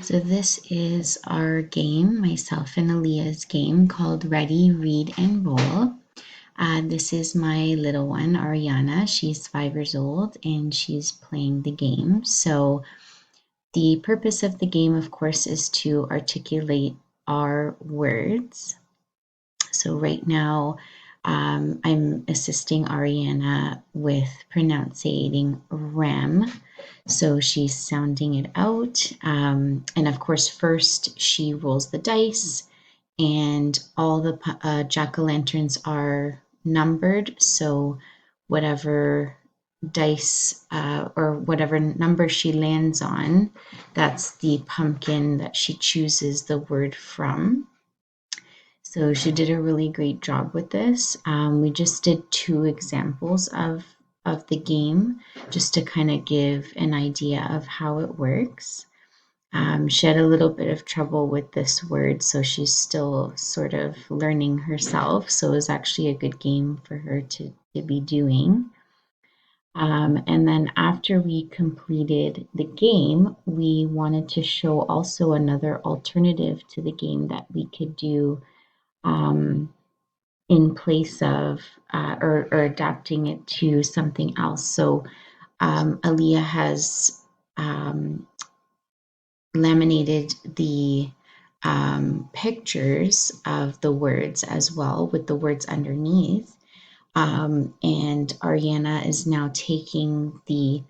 So this is our game, myself and Aaliyah's game called Ready, Read, and Roll. This is my little one, Ariana. She's 5 years old and she's playing the game. So the purpose of the game, of course, is to articulate our words. So right now, I'm assisting Ariana with pronouncing RAM. So she's sounding it out. And of course, first she rolls the dice, and all the jack o' lanterns are numbered. So whatever dice or whatever number she lands on, that's the pumpkin that she chooses the word from. So she did a really great job with this. We just did two examples of the game just to kind of give an idea of how it works. She had a little bit of trouble with this word, so she's still sort of learning herself. So it was actually a good game for her to be doing. And then after we completed the game, we wanted to show also another alternative to the game that we could do um, in place of or adapting it to something else. So Aaliyah has laminated the pictures of the words as well with the words underneath. And Ariana is now taking the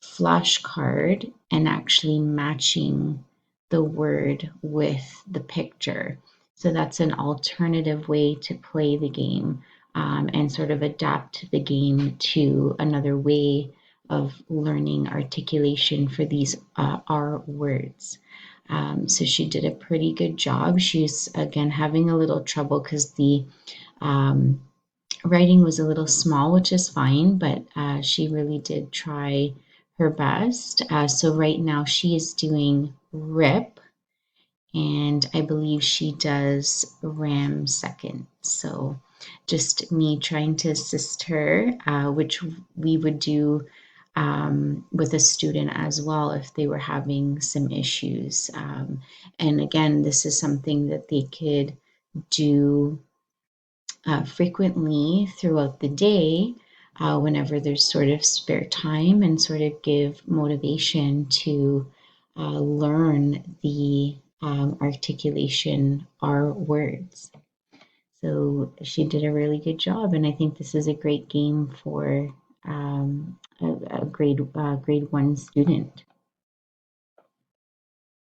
flashcard and actually matching the word with the picture. So that's an alternative way to play the game and sort of adapt the game to another way of learning articulation for these R words. So she did a pretty good job. She's again having a little trouble because the um, writing was a little small, which is fine, but she really did try her best. So right now she is doing RIP, and I believe she does RAM second. So just me trying to assist her, which we would do with a student as well if they were having some issues. And again, this is something that they could do frequently throughout the day whenever there's sort of spare time and sort of give motivation to learn the articulation our words. So she did a really good job, and I think this is a great game for a grade one student.